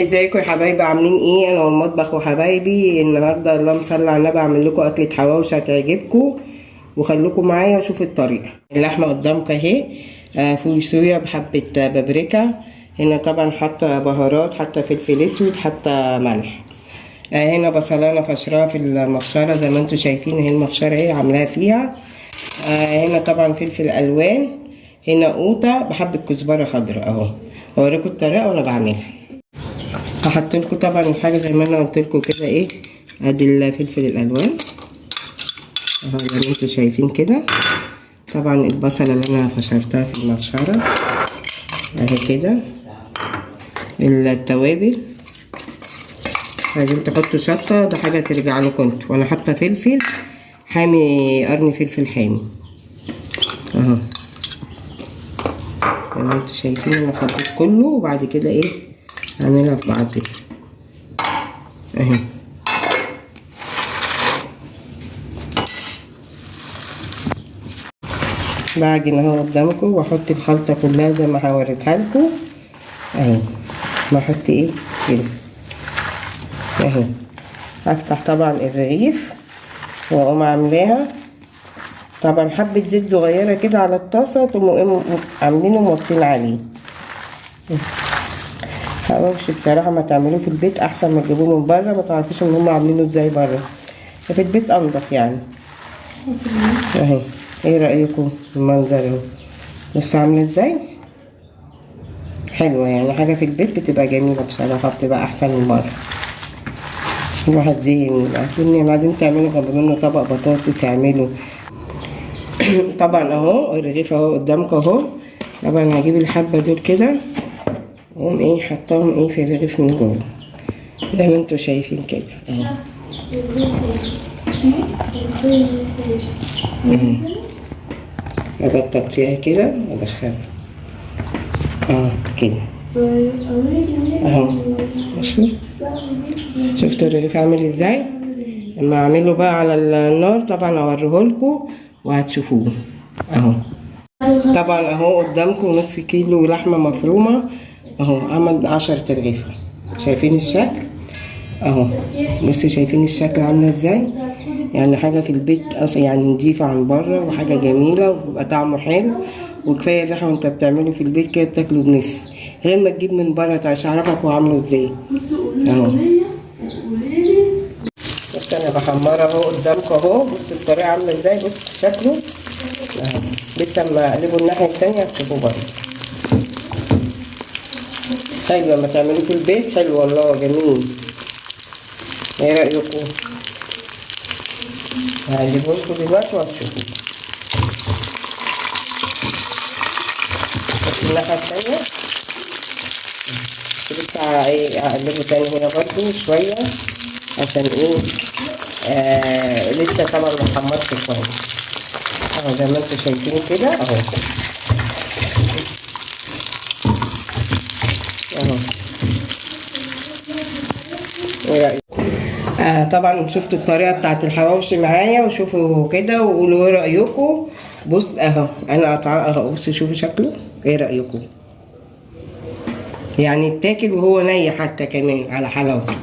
ازيكم يا حبايبي، عاملين ايه؟ انا والمطبخ وحبايبي. النهارده اللهم صل على النبي اعمل لكم اكله حواوشي هتعجبكم، وخليكم معايا وشوفوا الطريقه. اللحمه قدامكم اهي، فول صويا بحبه بابريكا. هنا طبعا حاطه بهارات، حاطه فلفل اسود، حاطه ملح. هنا بصلانه فشراها في المبشره زي ما انتم شايفين اهي، المبشره اهي عاملاها فيها. هنا طبعا فلفل الوان، هنا قوطه بحبه كزبره خضراء اهو. هوريكم الطريقه وانا بعملها. هحط لكم طبعا الحاجه زي ما انا قلت لكم كده ايه. ادي الفلفل الالوان اهو زي ما انتم شايفين كده. طبعا البصله اللي انا فشرتها في المبشره اهي كده. التوابل لازم تحطوا شطه، ده حاجه ترجع لكم انتوا. وانا حاطه فلفل حامي، قرن فلفل حامي اهو زي ما انتم شايفين. انا فضيت كله وبعد كده ايه هعملها في بعض كده اهي. بعجن اهو قدامكم واحط الخلطه كلها زي ما هوريتها لكم اهي. بحط ايه كده اهي. افتح طبعا الرغيف واقوم عاملاها طبعا حبه زيت صغيره كده على الطاسه، تقوموا عاملينه وموطين عليه. حواوشي بصراحه ما تعملوه في البيت احسن ما تجيبوه من بره، ما تعرفوش ان هم عاملينه ازاي بره، في البيت انضف يعني اهي. ايه رايكم في المنظر اهو؟ بص عامله ازاي، حلوه يعني. حاجه في البيت بتبقى جميله بصراحه، بتبقى احسن من بره. الواحد زي الاكل عايزين تعملوا جنب منه طبق بطاطس اعملوا. طبعا اهو الرغيف اهو قدامكم اهو. طبعا هجيب الحبه دول كده واقوم ايه حطاهم ايه في الرغيف من جوه زي ما انتوا شايفين كده اهو. ابطط فيها كده وادخلها كده اهو. ماشي، شفتوا الرغيف عامل ازاي؟ لما اعمله بقى على النار طبعا اوريهولكوا وهتشوفوه اهو. طبعا اهو قدامكم نص كيلو لحمه مفرومه اهو، عمل 10 رغيفه. شايفين الشكل اهو؟ بصوا شايفين الشكل عامله ازاي؟ يعني حاجه في البيت اصلا يعني نضيفه عن بره، وحاجه جميله وبيبقى طعمه حلو. وكفايه زي وانت بتعمله في البيت كده بتاكله بنفس، غير ما تجيب من بره مش هعرفك هو عامله ازاي اهو. بص انا بحمره اهو قدامكم اهو. بصوا الطريقه عامله ازاي، بص شكله اهو. لسه اما اقلبه الناحيه التانيه هتشوفوه برضه. حلو لما تعملوه في البيت، حلو والله جميل. ايه رايكم؟ هقلبه لكم دلوقتي وهتشوفوه. بس الناحيه التانيه لسه اقلبه تاني هنا برضه شويه عشان ايه لسه طبعا محمرش كويس اهو زي ما انتوا شايفين كده اهو اهو. ايه رايكم؟ طبعا شفتوا الطريقه بتاعت الحواوشي معايا، وشوفوا كده وقولوا ايه رايكم. بص اهو انا قطعاه اهو، بصوا شوفوا شكله. ايه رايكم؟ يعني اتاكل وهو ني حتى كمان على حلاوته.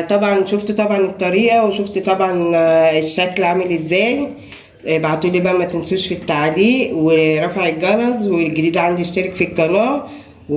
طبعا شفت طبعا الطريقه، وشفت طبعا الشكل عامل ازاي. ابعتولي بقى، ما تنسوش في التعليق ورفع الجرس، والجديد عندي اشترك في القناه